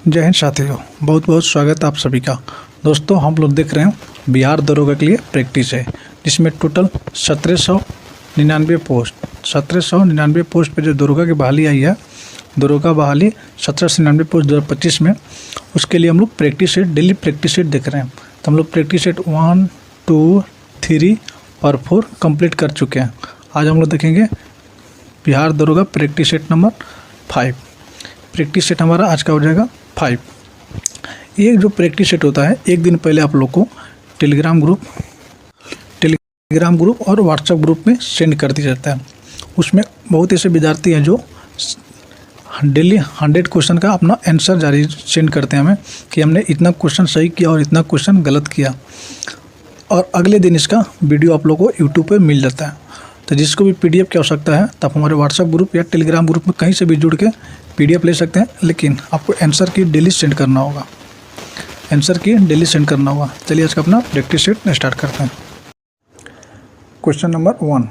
जय हिंद साथियों, बहुत बहुत स्वागत है आप सभी का। दोस्तों, हम लोग देख रहे हैं बिहार दरोगा के लिए प्रैक्टिस है, जिसमें टोटल 1799 पोस्ट पे जो दरोगा की बहाली आई है, दरोगा बहाली 1799 पोस्ट 2025 में, उसके लिए हम लोग practice set, daily practice set देख रहे हैं। तो हम लोग प्रैक्टिस सेट 1, 2, 3 और 4 कंप्लीट कर चुके हैं। आज हम लोग देखेंगे बिहार दरोगा practice set number 5। Practice set हमारा आज का हो जाएगा 5। ये जो प्रैक्टिस सेट होता है, एक दिन पहले आप लोग को टेलीग्राम ग्रुप और व्हाट्सएप ग्रुप में सेंड कर दिया जाता है। उसमें बहुत ऐसे विद्यार्थी हैं जो डेली 100 क्वेश्चन का अपना आंसर जारी सेंड करते हैं हमें कि हमने इतना क्वेश्चन सही किया और इतना क्वेश्चन गलत किया, और अगले दिन इसका वीडियो आप लोग को यूट्यूब पे मिल जाता है। तो जिसको भी पीडीएफ की आवश्यकता है, तो आप हमारे व्हाट्सएप ग्रुप या टेलीग्राम ग्रुप में कहीं से भी जुड़ के पीडीएफ ले सकते हैं, लेकिन आपको आंसर की डेली सेंड करना होगा। चलिए आज का अपना प्रैक्टिस सेट स्टार्ट करते हैं। क्वेश्चन नंबर 1,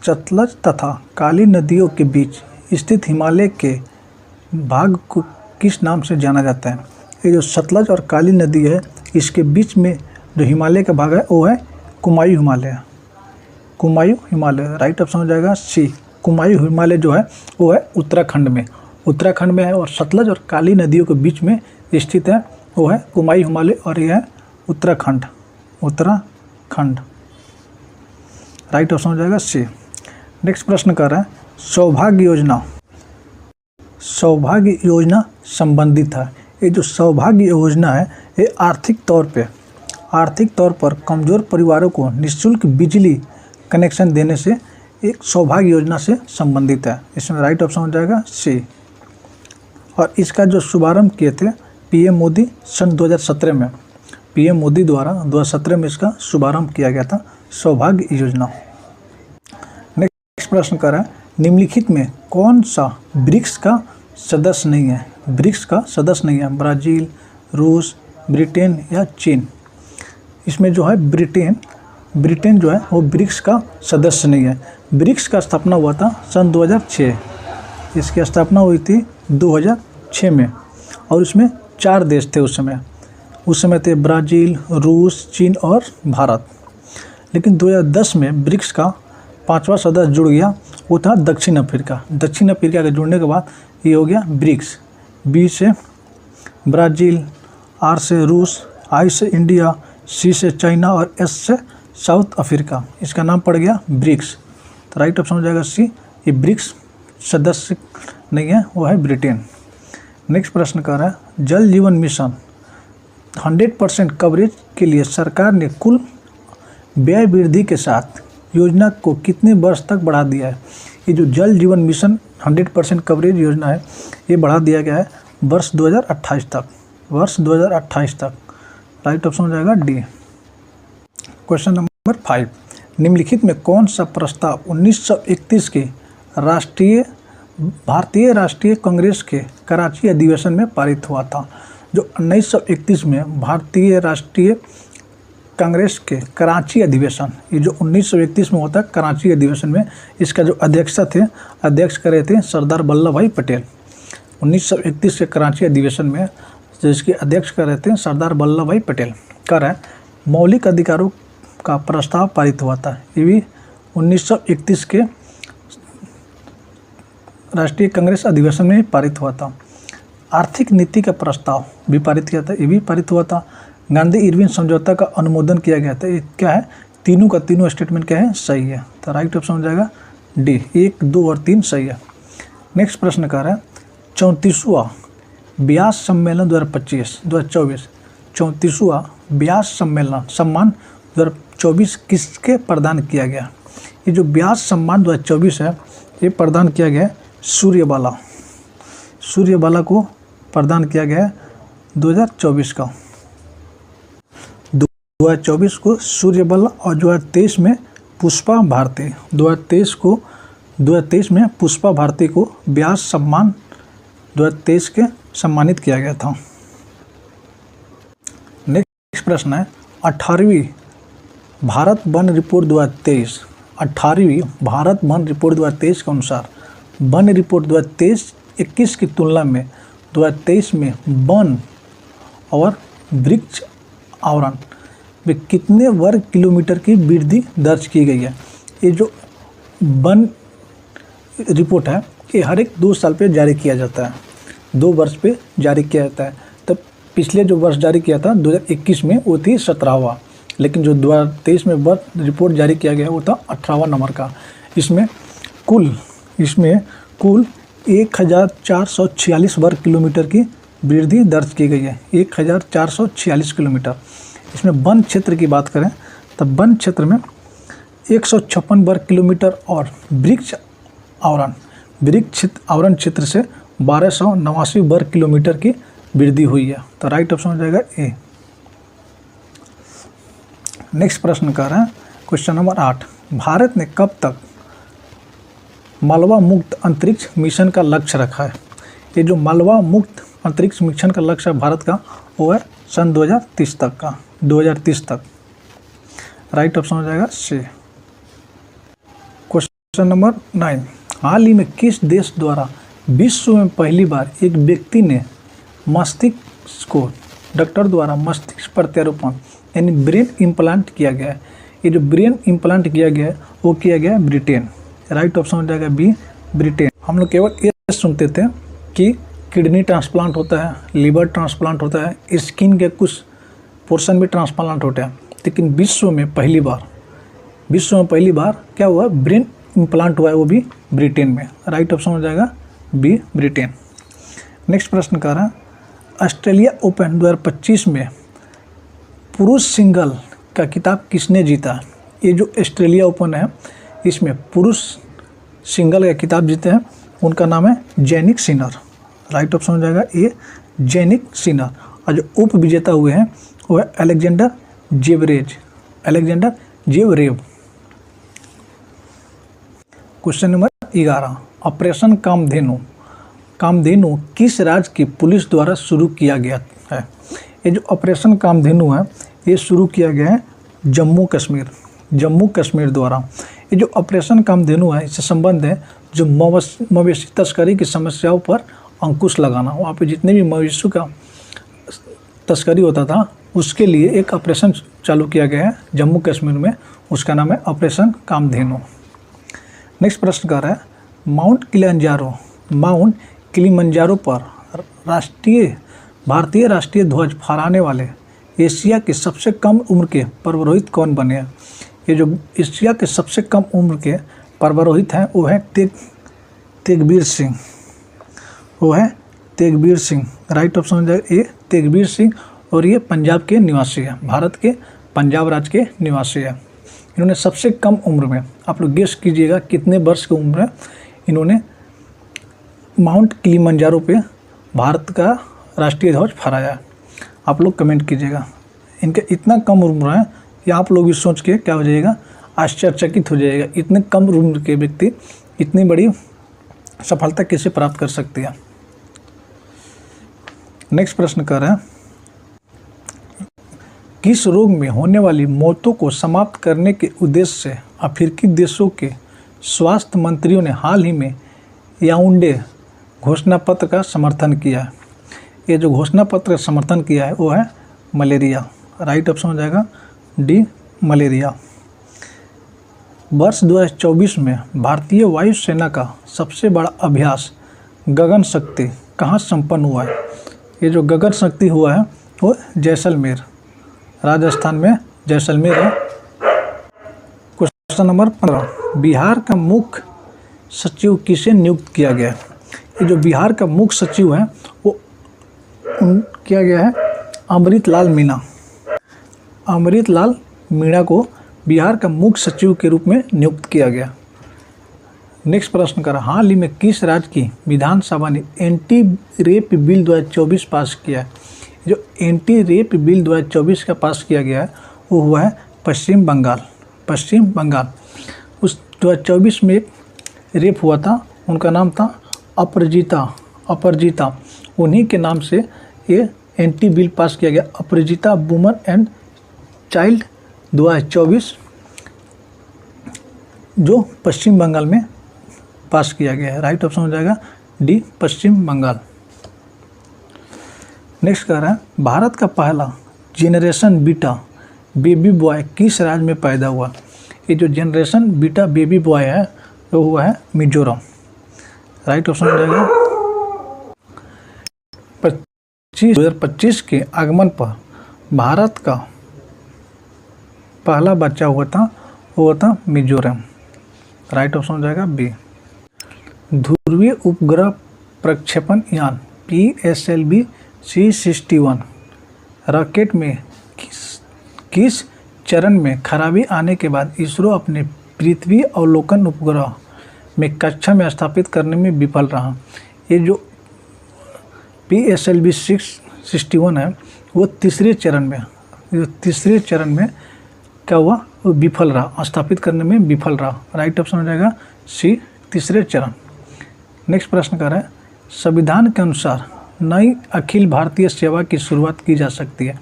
सतलज तथा काली नदियों के बीच स्थित हिमालय के भाग को किस नाम से जाना जाता है? ये जो सतलज और काली नदी है, इसके बीच में जो हिमालय का भाग है वो है कुमायूं हिमालय। राइट ऑप्शन हो जाएगा सी। कुमायूं हिमालय जो है वो है उत्तराखंड में है, और सतलज और काली नदियों के बीच में स्थित है वो है कुमायूं हिमालय, और यह है उत्तराखंड। राइट ऑप्शन हो जाएगा सी। नेक्स्ट प्रश्न कर रहा है, सौभाग्य योजना संबंधित है। ये जो सौभाग्य योजना है, ये आर्थिक तौर पर कमज़ोर परिवारों को निःशुल्क बिजली कनेक्शन देने से एक सौभाग्य योजना से संबंधित है। इसमें राइट ऑप्शन हो जाएगा सी। और इसका जो शुभारंभ किए थे पीएम मोदी सन 2017 में, पीएम मोदी द्वारा 2017 में इसका शुभारंभ किया गया था, सौभाग्य योजना। नेक्स्ट प्रश्न कर रहा है, निम्नलिखित में कौन सा ब्रिक्स का सदस्य नहीं है? ब्राज़ील, रूस, ब्रिटेन या चीन? इसमें जो है ब्रिटेन जो है वो ब्रिक्स का सदस्य नहीं है। ब्रिक्स का स्थापना हुआ था सन 2006। इसकी स्थापना हुई थी 2006 में, और उसमें 4 देश थे उस समय थे ब्राज़ील, रूस, चीन और भारत। लेकिन 2010 में ब्रिक्स का 5वां सदस्य जुड़ गया, वो था दक्षिण अफ्रीका के जुड़ने के बाद ये हो गया ब्रिक्स। बी से ब्राज़ील, आर से रूस, आई से इंडिया, सी से चाइना और एस से साउथ अफ्रीका। इसका नाम पड़ गया ब्रिक्स। तो राइट ऑप्शन हो जाएगा सी। ये ब्रिक्स सदस्य नहीं है, वो है ब्रिटेन। नेक्स्ट प्रश्न कर रहा है, जल जीवन मिशन 100% कवरेज के लिए सरकार ने कुल व्यय वृद्धि के साथ योजना को कितने वर्ष तक बढ़ा दिया है? ये जो जल जीवन मिशन 100% कवरेज योजना है, ये बढ़ा दिया गया है वर्ष 2028 तक। राइट ऑप्शन हो जाएगा डी। क्वेश्चन नंबर 5, निम्नलिखित में कौन सा प्रस्ताव 1931 के भारतीय राष्ट्रीय कांग्रेस के कराची अधिवेशन में पारित हुआ था? जो 1931 में भारतीय राष्ट्रीय कांग्रेस के कराची अधिवेशन, ये जो 1931 में होता है कराची अधिवेशन में, इसका जो अध्यक्ष करे थे सरदार वल्लभ भाई पटेल। 1931 के कराची अधिवेशन में जो इसके अध्यक्ष कर रहे थे सरदार वल्लभ भाई पटेल। मौलिक अधिकारों का प्रस्ताव पारित हुआ था, ये भी 1931 के राष्ट्रीय कांग्रेस अधिवेशन में पारित हुआ था। आर्थिक नीति का प्रस्ताव भी पारित किया था, ये भी पारित हुआ था। गांधी इरविन समझौता का अनुमोदन किया गया था। ये क्या है? तीनों का तीनों स्टेटमेंट क्या है? सही है। तो राइट ऑप्शन हो जाएगा डी। 1, 2 और 3 सही है। नेक्स्ट प्रश्न कर रहा है, 34वां ब्यास सम्मेलन 2024 34वां ब्यास सम्मान 2024 किसके प्रदान किया गया? ये जो ब्यास सम्मान 2024 है, ये प्रदान किया गया है सूर्यबाला को प्रदान किया गया है 2024 का। 2024 को सूर्यबाला और 2023 में पुष्पा भारती। 2023 में पुष्पा भारती को ब्यास सम्मान 2023 के सम्मानित किया गया था। नेक्स्ट प्रश्न है, 18वीं भारत वन रिपोर्ट 2023 के अनुसार वन रिपोर्ट 2023-21 की तुलना में 2023 में वन और वृक्ष आवरण में कितने वर्ग किलोमीटर की वृद्धि दर्ज की गई है। ये जो वन रिपोर्ट है ये हर एक 2 साल पे जारी किया जाता है, 2 वर्ष पे जारी किया जाता है। तब पिछले जो वर्ष जारी किया था 2021 में वो थी 17वां, लेकिन जो 2023 में वर्ष रिपोर्ट जारी किया गया वो था 18वां नंबर का। इसमें कुल 1446 वर्ग किलोमीटर की वृद्धि दर्ज की गई है, 1446 किलोमीटर। इसमें वन क्षेत्र की बात करें तब वन क्षेत्र में 156 वर्ग किलोमीटर और वृक्ष आवरण क्षेत्र से 1289 वर्ग किलोमीटर की वृद्धि हुई है। तो राइट ऑप्शन हो जाएगा ए। नेक्स्ट प्रश्न कर रहे हैं क्वेश्चन नंबर 8, भारत ने कब तक मालवा मुक्त अंतरिक्ष मिशन का लक्ष्य रखा है। ये जो मालवा मुक्त अंतरिक्ष मिशन का लक्ष्य है भारत का वो है सन 2030 तक का, 2030 तक। राइट ऑप्शन हो जाएगा सी। क्वेश्चन नंबर 9, हाल ही में किस देश द्वारा विश्व में पहली बार एक व्यक्ति ने मस्तिष्क को डॉक्टर द्वारा मस्तिष्क प्रत्यारोपण यानी ब्रेन इम्प्लांट किया गया है। ये जो ब्रेन इम्प्लांट किया गया है वो किया गया है ब्रिटेन। राइट ऑप्शन हो जाएगा बी, ब्रिटेन। हम लोग केवल ये सुनते थे कि किडनी ट्रांसप्लांट होता है, लीवर ट्रांसप्लांट होता है, स्किन के कुछ पोर्शन भी ट्रांसप्लांट होता है, लेकिन विश्व में पहली बार क्या हुआ, ब्रेन इम्प्लांट हुआ है, वो भी ब्रिटेन में। राइट ऑप्शन हो जाएगा बी, ब्रिटेन। नेक्स्ट प्रश्न कर रहा है, ऑस्ट्रेलिया ओपन 2025 में पुरुष सिंगल का खिताब किसने जीता। ये जो ऑस्ट्रेलिया ओपन है इसमें पुरुष सिंगल का खिताब जीते हैं, उनका नाम है जैनिक सिनर। राइट ऑप्शन हो जाएगा ए, जैनिक सिनर। और जो उप विजेता हुए हैं वो है Alexander Zverev. Question number 11, operation Kamdhenu किस राज्य की पुलिस द्वारा शुरू किया गया है। ये जो ऑपरेशन कामधेनु है ये शुरू किया गया है जम्मू कश्मीर द्वारा। ये जो ऑपरेशन कामधेनु है इससे संबंध है जो मवेशी तस्करी की समस्याओं पर अंकुश लगाना। वहाँ पे जितने भी मवेशियों का तस्करी होता था उसके लिए एक ऑपरेशन चालू किया गया है जम्मू कश्मीर में, उसका नाम है ऑपरेशन कामधेनु। नेक्स्ट प्रश्न कर रहा है, माउंट किलिमंजारो पर भारतीय राष्ट्रीय ध्वज फहराने वाले एशिया के सबसे कम उम्र के पर्वतरोही कौन बने हैं। ये जो एशिया के सबसे कम उम्र के पर्वतरोही हैं वो है तेगबीर सिंह। राइट ऑप्शन हो जाएगा ए, तेगबीर सिंह। और ये पंजाब के निवासी है, भारत के पंजाब राज्य के निवासी है। इन्होंने सबसे कम उम्र में, आप लोग गेस कीजिएगा कितने वर्ष की उम्र है, इन्होंने माउंट किलिमंजारो पे भारत का राष्ट्रीय ध्वज फहराया है। आप लोग कमेंट कीजिएगा। इनके इतना कम उम्र है या आप लोग भी सोच के क्या हो जाएगा, आश्चर्यचकित हो जाएगा, इतने कम उम्र के व्यक्ति इतनी बड़ी सफलता कैसे प्राप्त कर सकते हैं। नेक्स्ट प्रश्न कर रहे हैं, किस रोग में होने वाली मौतों को समाप्त करने के उद्देश्य से अफ्रीकी देशों के स्वास्थ्य मंत्रियों ने हाल ही में याओंडे घोषणा पत्र का समर्थन किया है। ये जो घोषणा पत्र का समर्थन किया है वो है मलेरिया। राइट ऑप्शन हो जाएगा डी, मलेरिया। वर्ष 2024 में भारतीय वायुसेना का सबसे बड़ा अभ्यास गगन शक्ति कहाँ संपन्न हुआ है। ये जो गगन शक्ति हुआ है वो जैसलमेर, राजस्थान में जैसलमेर है। क्वेश्चन नंबर 15, बिहार का मुख्य सचिव किसे नियुक्त किया गया है। ये जो बिहार का मुख्य सचिव है वो किया गया है अमृतलाल मीणा को बिहार का मुख्य सचिव के रूप में नियुक्त किया गया। नेक्स्ट प्रश्न कर, हाल ही में किस राज्य की विधानसभा ने एंटी रेप बिल 2024 पास किया है। जो एंटी रेप बिल 2024 का पास किया गया है वो हुआ है पश्चिम बंगाल। उस 2024 में एक रेप हुआ था, उनका नाम था अपराजिता। उन्हीं के नाम से ये एंटी बिल पास किया गया, अपराजिता वुमन एंड चाइल्ड 2024, जो पश्चिम बंगाल में पास किया गया है। राइट ऑप्शन हो जाएगा डी, पश्चिम बंगाल। नेक्स्ट कह रहा है भारत का पहला जेनरेशन बीटा बेबी बॉय किस राज्य में पैदा हुआ। ये जो जेनरेशन बीटा बेबी बॉय है वो हुआ है मिजोरम। राइट ऑप्शन हो जाएगा। 2025 के आगमन पर भारत का पहला बच्चा हुआ था मिजोरम। राइट ऑप्शन हो जाएगा बी। ध्रुवीय उपग्रह प्रक्षेपण यान PSLV C61 रॉकेट में किस चरण में खराबी आने के बाद इसरो अपने पृथ्वी अवलोकन उपग्रह में कक्षा में स्थापित करने में विफल रहा। ये जो PSLV 661 है वो तीसरे चरण में क्या हुआ, वो विफल रहा, स्थापित करने में विफल रहा। राइट ऑप्शन हो जाएगा सी, तीसरे चरण। नेक्स्ट प्रश्न कर रहा है संविधान के अनुसार नई अखिल भारतीय सेवा की शुरुआत की जा सकती है।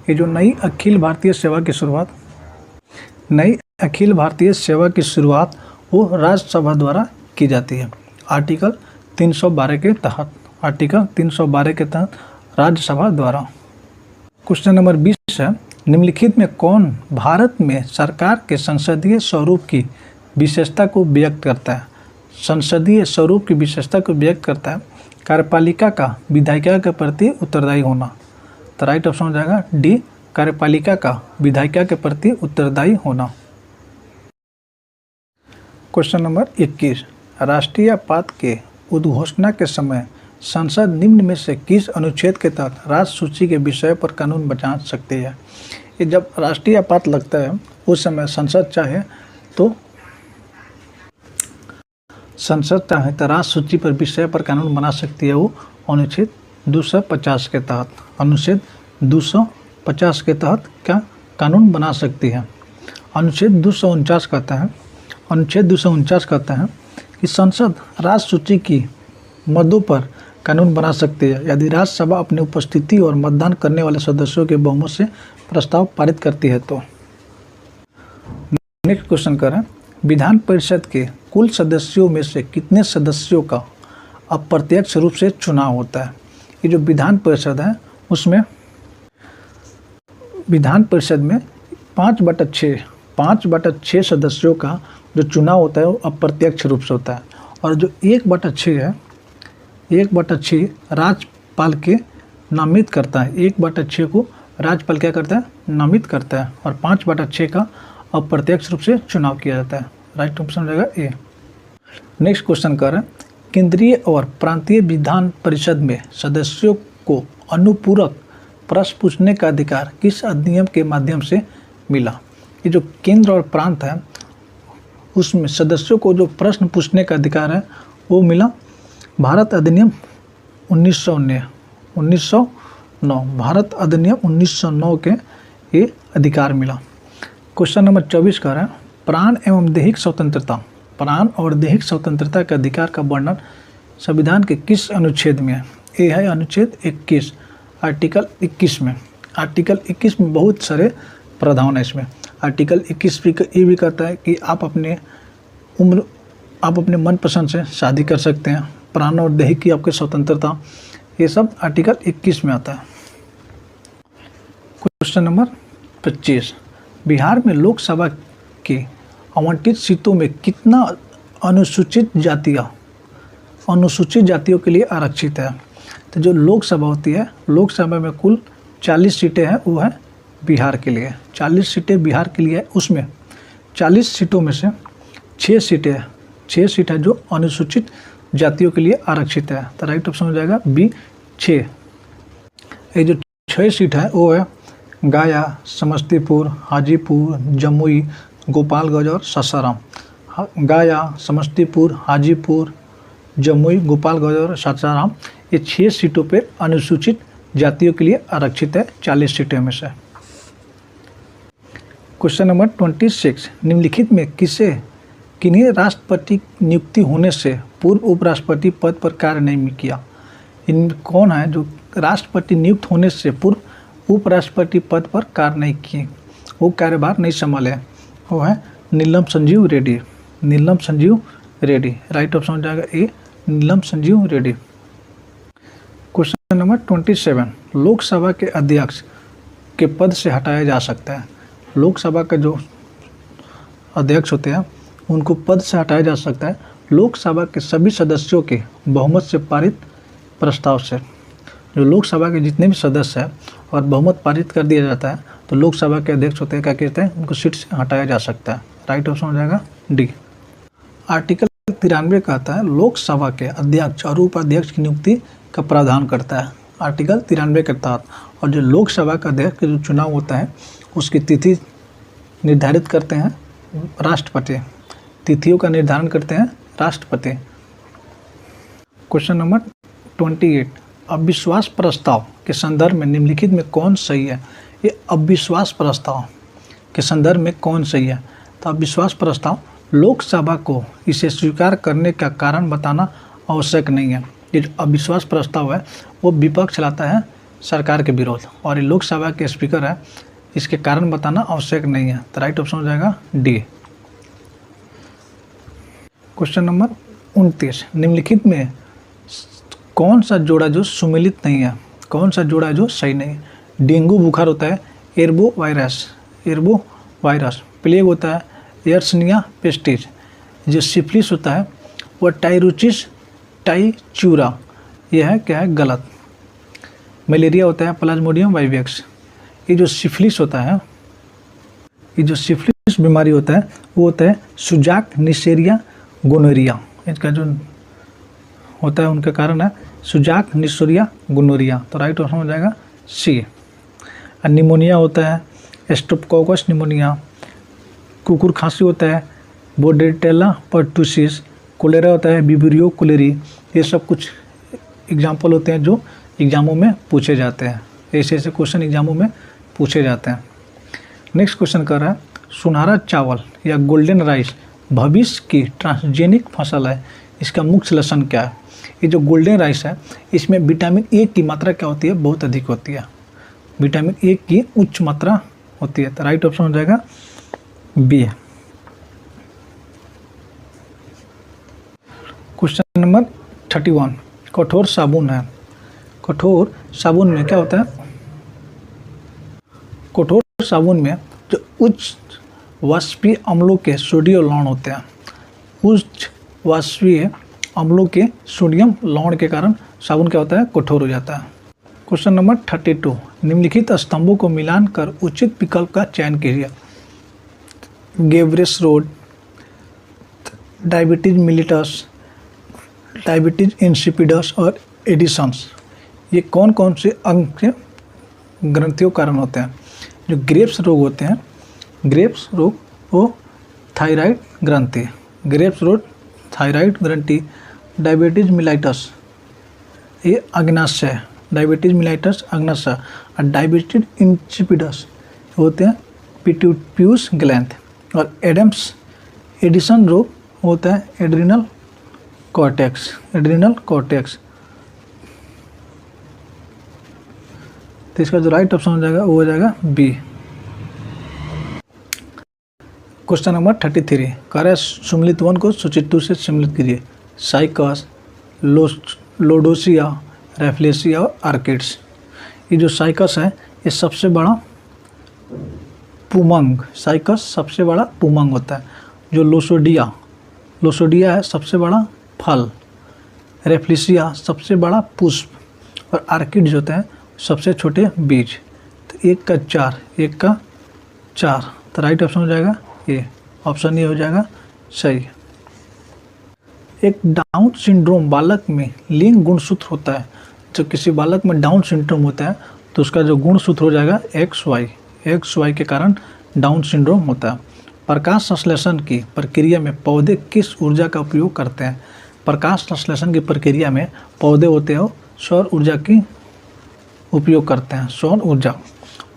ये जो नई अखिल भारतीय सेवा की शुरुआत वो राज्यसभा द्वारा की जाती है। आर्टिकल 312 के तहत राज्यसभा द्वारा। क्वेश्चन नंबर 20 है निम्नलिखित में कौन भारत में सरकार के संसदीय स्वरूप की विशेषता को व्यक्त करता है। संसदीय स्वरूप की विशेषता को व्यक्त करता है कार्यपालिका का विधायिका के प्रति उत्तरदायी होना। तो राइट ऑप्शन हो जाएगा डी, कार्यपालिका का विधायिका के प्रति उत्तरदायी होना। क्वेश्चन नंबर 21 राष्ट्रीय आपात के उद्घोषणा के समय संसद निम्न में से किस अनुच्छेद के तहत राज्य सूची के विषय पर कानून बना सकती है। ये जब राष्ट्रीय आपात लगता है उस समय संसद चाहे तो राज्य सूची पर विषय पर कानून बना सकती है। वो अनुच्छेद 250 के तहत क्या कानून बना सकती है। अनुच्छेद 249 कहता है कि संसद राज्य सूची की मदों पर कानून बना सकती है यदि राज्यसभा अपनी उपस्थिति और मतदान करने वाले सदस्यों के बहुमत से प्रस्ताव पारित करती है तो। नेक्स्ट क्वेश्चन करें विधान परिषद के कुल सदस्यों में से कितने सदस्यों का अप्रत्यक्ष रूप से चुनाव होता है। ये जो विधान परिषद है उसमें विधान परिषद में 5/6 सदस्यों का जो चुनाव होता है वो अप्रत्यक्ष रूप से होता है और जो 1/6 है 1/6 राज्यपाल के नामित करता है। 1/6 को राज्यपाल क्या करता है, नामित करता है और 5/6 का अप्रत्यक्ष रूप से चुनाव किया जाता है। राइट ऑप्शन हो जाएगा ए। नेक्स्ट क्वेश्चन कर रहे हैं केंद्रीय और प्रांतीय विधान परिषद में सदस्यों को अनुपूरक प्रश्न पूछने का अधिकार किस अधिनियम के माध्यम से मिला। ये जो केंद्र और प्रांत है उसमें सदस्यों को जो प्रश्न पूछने का अधिकार है वो मिला भारत अधिनियम 1909 भारत अधिनियम 1909 के ये अधिकार मिला। क्वेश्चन नंबर 24 का है प्राण एवं दैहिक स्वतंत्रता के अधिकार का वर्णन संविधान के किस अनुच्छेद में है। ये है अनुच्छेद 21 आर्टिकल 21 में। आर्टिकल 21 में बहुत सारे प्रावधान है। इसमें आर्टिकल 21 ये भी कहता है कि आप अपने मनपसंद से शादी कर सकते हैं, प्राण और दैहिक की आपकी स्वतंत्रता, ये सब आर्टिकल 21 में आता है। क्वेश्चन नंबर 25 बिहार में लोकसभा के आवंटित सीटों में कितना अनुसूचित जातियों के लिए आरक्षित है। तो जो लोकसभा होती है लोकसभा में कुल 40 सीटें हैं वो है बिहार के लिए। 40 सीटें बिहार के लिए है, उसमें 40 सीटों में से 6 सीट है जो अनुसूचित जातियों के लिए आरक्षित है। तो राइट ऑप्शन हो जाएगा बी 6। ये जो 6 सीट है वो है गया, समस्तीपुर, हाजीपुर, जमुई, गोपालगंज और सासाराम। गया, समस्तीपुर, हाजीपुर, जमुई, गोपालगंज और सासाराम ये 6 सीटों पर अनुसूचित जातियों के लिए आरक्षित है 40 सीटें में से। क्वेश्चन नंबर 26 निम्नलिखित में किन्हीं राष्ट्रपति नियुक्ति होने से पूर्व उपराष्ट्रपति पद पर कार्य नहीं किया। इन कौन है जो राष्ट्रपति नियुक्त होने से पूर्व उपराष्ट्रपति पद पर कार्य नहीं किए, वो कार्यभार नहीं संभाले, वो है नीलम संजीव रेड्डी। राइट ऑप्शन हो जाएगा ए नीलम संजीव रेड्डी। क्वेश्चन नंबर 27, लोकसभा के अध्यक्ष के पद से हटाया जा सकता है। लोकसभा का जो अध्यक्ष होते हैं उनको पद से हटाया जा सकता है लोकसभा के सभी सदस्यों के बहुमत से पारित प्रस्ताव से। जो लोकसभा के जितने भी सदस्य हैं और बहुमत पारित कर दिया जाता है तो लोकसभा के अध्यक्ष होते हैं, क्या कहते हैं, उनको सीट से हटाया जा सकता है। राइट ऑप्शन हो जाएगा डी। आर्टिकल 93 कहता है लोकसभा के अध्यक्ष और उपाध्यक्ष की नियुक्ति का प्रावधान करता है। आर्टिकल 93 के तहत, और जो लोकसभा का अध्यक्ष का जो चुनाव होता है उसकी तिथि निर्धारित करते हैं राष्ट्रपति। तिथियों का निर्धारण करते हैं राष्ट्रपति। क्वेश्चन नंबर 28, अविश्वास प्रस्ताव के संदर्भ में निम्नलिखित में कौन सही है। ये अविश्वास प्रस्ताव के संदर्भ में कौन सही है। तो अविश्वास प्रस्ताव, लोकसभा को इसे स्वीकार करने का कारण बताना आवश्यक नहीं है। ये जो अविश्वास प्रस्ताव है वो विपक्ष लाता है सरकार के विरोध, और ये लोकसभा के स्पीकर है, इसके कारण बताना आवश्यक नहीं है। तो राइट ऑप्शन हो जाएगा डी। क्वेश्चन नंबर 29, निम्नलिखित में कौन सा जोड़ा जो सुमेलित नहीं है, कौन सा जोड़ा जो सही नहीं है। डेंगू बुखार होता है एर्बो वायरस, प्लेग होता है एयर्सनिया पेस्टिस, जो सिफिलिस होता है वो टाइरुचिस टाइच्यूरा, यह है क्या है, गलत। मलेरिया होता है प्लाज्मोडियम वाइवेक्स। ये जो सिफिलिस होता है, ये जो सिफिलिस बीमारी होता है वो होता है सुजाक निसेरिया गोनोरिया। इसका जो होता है उनका कारण है सुजाक निसेरिया गोनोरिया। तो राइट ऑप्शन हो जाएगा सी। निमोनिया होता है स्ट्रेप्टोकोकस निमोनिया, कुकुर खांसी होता है बोर्डेटेला पर्टुसिस, कोलेरा होता है विब्रियो कोलेरी। ये सब कुछ एग्जाम्पल होते हैं जो एग्जामों में पूछे जाते हैं। ऐसे क्वेश्चन एग्जामों में पूछे जाते हैं। नेक्स्ट क्वेश्चन कर रहा है सुनहरा चावल या गोल्डन राइस भविष्य की ट्रांसजेनिक फसल है, इसका मुख्य लक्षण क्या है। ये जो गोल्डन राइस है इसमें विटामिन ए की मात्रा क्या होती है, बहुत अधिक होती है। विटामिन ए की उच्च मात्रा होती है। तो राइट ऑप्शन हो जाएगा बी। क्वेश्चन नंबर 31, कठोर साबुन है। कठोर साबुन में क्या होता है, कठोर साबुन में जो उच्च वाष्पीय अम्लों के सोडियम लवण होते हैं, उच्च वाष्पीय अम्लों के सोडियम लवण के कारण साबुन क्या होता है, कठोर हो जाता है। क्वेश्चन नंबर 32, निम्नलिखित स्तंभों को मिलान कर उचित विकल्प का चयन कीजिए। गेवरेस रोड, डायबिटीज मिलिटस, डायबिटीज इंसिपिडस और एडिसन्स, ये कौन कौन से अंग के ग्रंथियों कारण होते हैं। जो ग्रेव्स रोग होते हैं, ग्रेव्स रोग वो थायराइड ग्रंथि, ग्रेव्स रोग थायराइड ग्रंथि। डायबिटीज मिलाइटस ये अग्नाशय है, डायबिटीज मिलाइटस अग्नाशय। और डायबिटीज इंसिपिडस होते हैं पिट्यूस ग्लैंड। और एडिसन रोग होता है एड्रिनल कॉर्टेक्स, एड्रिनल कॉर्टेक्स। तो इसका जो राइट ऑप्शन हो जाएगा वो हो जाएगा बी। क्वेश्चन नंबर 33, कह रहा है सुमिलित वन को सूचित टू से सम्मिलित कीजिए। साइकस, लोडोसिया, रेफ्लेसिया और आर्किड्स। ये जो साइकस है ये सबसे बड़ा पुमंग, साइकस सबसे बड़ा पुमंग होता है। जो लोसोडिया है सबसे बड़ा फल, रेफ्लेसिया सबसे बड़ा पुष्प, और आर्किड्स होते हैं सबसे छोटे बीज। तो 1 का 4, 1 का 4। तो राइट ऑप्शन हो जाएगा ये, ऑप्शन ये हो जाएगा सही। एक डाउन सिंड्रोम बालक में लिंग गुणसूत्र होता है। जब किसी बालक में डाउन सिंड्रोम होता है तो उसका जो गुणसूत्र हो जाएगा XY के कारण डाउन सिंड्रोम होता है। प्रकाश संश्लेषण की प्रक्रिया में पौधे किस ऊर्जा का उपयोग करते हैं। प्रकाश संश्लेषण की प्रक्रिया में पौधे होते हैं सौर ऊर्जा की उपयोग करते हैं, सौर ऊर्जा।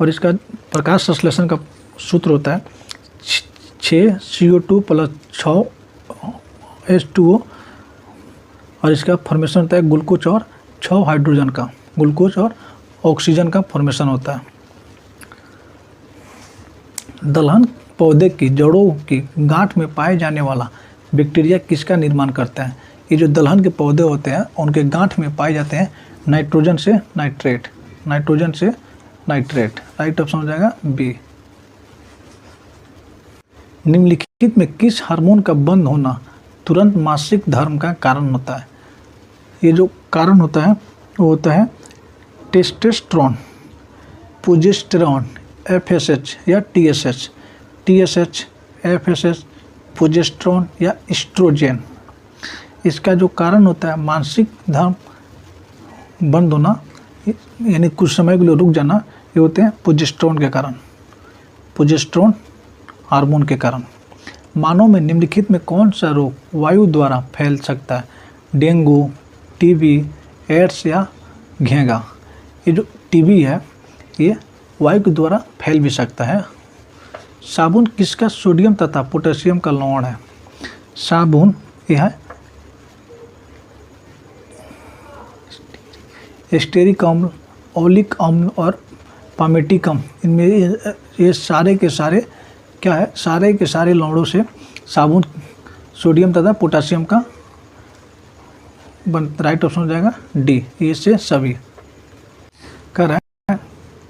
और इसका प्रकाश संश्लेषण का सूत्र होता है 6 CO2 + 6 H2O, और इसका फॉर्मेशन होता है ग्लूकोज और 6 हाइड्रोजन का, ग्लूकोज और ऑक्सीजन का फॉर्मेशन होता है। दलहन पौधे की जड़ों की गांठ में पाए जाने वाला बैक्टीरिया किसका निर्माण करता है। ये जो दलहन के पौधे होते हैं उनके गांठ में पाए जाते हैं नाइट्रोजन से नाइट्रेट, नाइट्रोजन से नाइट्रेट, राइट ऑप्शन हो जाएगा बी। निम्नलिखित में किस हार्मोन का बंद होना तुरंत मासिक धर्म का कारण होता है? ये जो कारण होता है वो होता है टेस्टोस्टेरोन, प्रोजेस्टेरॉन, एफएसएच या टीएसएच, टीएसएच, एफएसएच, प्रोजेस्टेरॉन या एस्ट्रोजन। इसका जो कारण होता है मासिक धर्म बंद होना यानी कुछ समय के लिए रुक जाना, ये होते हैं प्रोजेस्टेरॉन के कारण, प्रोजेस्टेरॉन हार्मोन के कारण। मानव में निम्नलिखित में कौन सा रोग वायु द्वारा फैल सकता है? डेंगू, टीबी, एड्स या घेंगा। ये जो टीबी है ये वायु के द्वारा फैल भी सकता है। साबुन किसका सोडियम तथा पोटेशियम का लवण है? साबुन यह है एस्टेरिक अम्ल, ओलिक अम्ल और पामेटिक अम्ल। इनमें ये सारे के सारे क्या है, सारे के सारे लवणों से साबुन सोडियम तथा पोटेशियम का राइट ऑप्शन हो जाएगा डी, ये से सभी। कह रहा है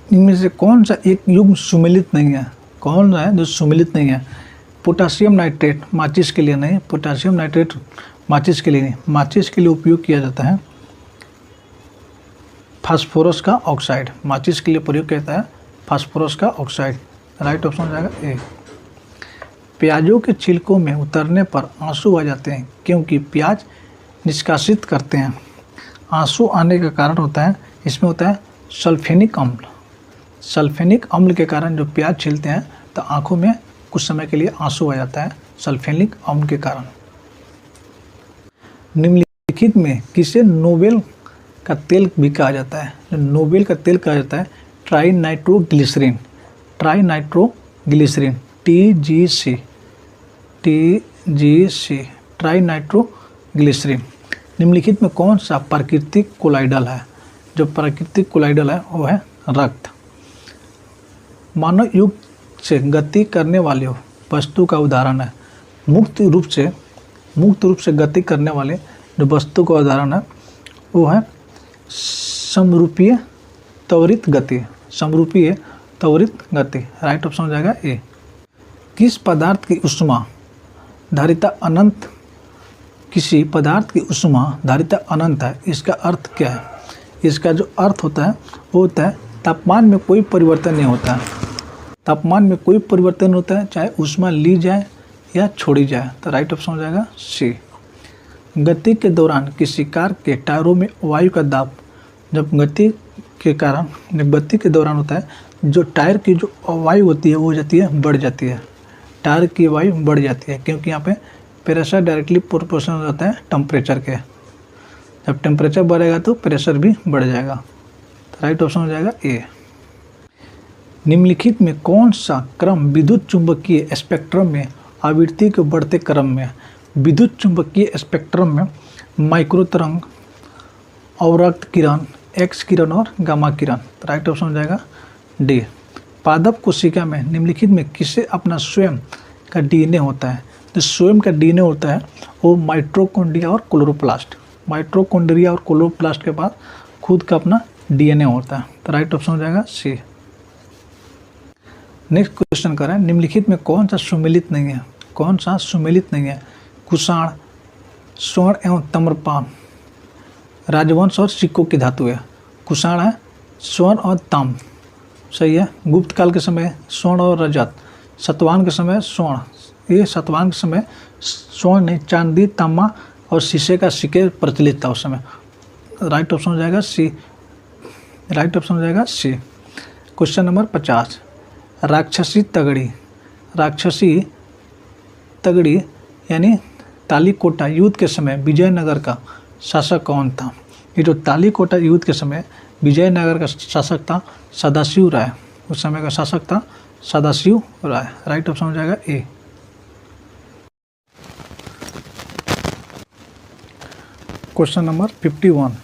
इनमें से कौन सा एक युग्म सुमेलित नहीं है? कौन सा है जो सुमेलित नहीं है? पोटेशियम नाइट्रेट माचिस के लिए नहीं, पोटेशियम नाइट्रेट माचिस के लिए नहीं, माचिस के लिए उपयोग किया जाता है फास्फोरस का ऑक्साइड, माचिस के लिए प्रयोग किया जाता है फास्फोरस का ऑक्साइड, राइट ऑप्शन हो जाएगा ए। प्याजों के छिलकों में उतरने पर आंसू आ जाते हैं क्योंकि प्याज निष्कासित करते हैं। आंसू आने का कारण होता है, इसमें होता है सल्फेनिक अम्ल। सल्फेनिक अम्ल के कारण जो प्याज छीलते हैं तो आंखों में कुछ समय के लिए आंसू आ जाता है सल्फेनिक अम्ल के कारण। निम्नलिखित में किसे नोबेल का तेल भी कहा जाता है? जो नोबेल का तेल कहा जाता है trinitroglycerin, trinitroglycerin, TGC, TGC, trinitroglycerin. निम्नलिखित में कौन सा प्राकृतिक कोलाइडल है? जो प्राकृतिक कोलाइडल है वो है रक्त। मानव युग से गति करने वाले वस्तु का उदाहरण है, मुक्त रूप से गति करने वाले जो वस्तु का उदाहरण है वो है समरूपीय त्वरित गति, समरूपीय त्वरित गति, राइट ऑप्शन हो जाएगा ए। किस पदार्थ की ऊष्मा धारिता अनंत, किसी पदार्थ की ऊष्मा धारिता अनंत है, इसका अर्थ क्या है? इसका जो अर्थ होता है वो होता है तापमान में कोई परिवर्तन नहीं होता है, तापमान में कोई परिवर्तन होता है चाहे ऊष्मा ली जाए या छोड़ी जाए, तो राइट ऑप्शन हो जाएगा सी। गति के दौरान किसी कार के टायरों में वायु का दाब जब गति के दौरान होता है, जो टायर की जो वायु होती है वो जाती है बढ़ जाती है, टायर की वायु बढ़ जाती है क्योंकि यहाँ पे प्रेशर डायरेक्टली प्रोपोर्शनल हो जाता है टेम्परेचर के। जब टेम्परेचर बढ़ेगा तो प्रेशर भी बढ़ जाएगा, तो राइट ऑप्शन हो जाएगा ए। निम्नलिखित में कौन सा क्रम विद्युत चुंबकीय स्पेक्ट्रम में आवृत्ति के बढ़ते क्रम में? विद्युत चुंबकीय स्पेक्ट्रम में माइक्रो तरंग, अवरक्त किरण, एक्स किरण और गामा किरण, राइट ऑप्शन हो जाएगा डी। पादप कोशिका में निम्नलिखित में किसे अपना स्वयं का डीएनए होता है? जो स्वयं का डीएनए होता है वो माइटोकॉन्ड्रिया और क्लोरोप्लास्ट, माइटोकॉन्ड्रिया और क्लोरोप्लास्ट के पास खुद का अपना डीएनए होता है, तो राइट ऑप्शन हो जाएगा सी। नेक्स्ट क्वेश्चन कर रहे हैं निम्नलिखित में कौन सा सुमेलित नहीं है? कौन सा सुमेलित नहीं है? कुषाण, स्वर्ण एवं ताम्रपान, राजवंश और सिक्कों की धातु है। कुषाण है स्वर्ण और ताम्र, सही है। गुप्त काल के समय स्वर्ण और रजत, सतवाहन के समय स्वर्ण, ये सतवाहन के समय स्वर्ण नहीं चांदी, तांबा और शीशे का सिक्के प्रचलित था उस समय, राइट ऑप्शन हो जाएगा सी, राइट ऑप्शन हो जाएगा सी। क्वेश्चन नंबर 50, राक्षसी तगड़ी, राक्षसी तगड़ी यानी तालीकोटा युद्ध के समय विजयनगर का शासक कौन था? ये जो तालीकोटा युद्ध के समय विजयनगर का शासक था सदाशिव राय, उस समय का शासक था सदाशिव राय, राइट ऑप्शन हो जाएगा ए। Question number 51,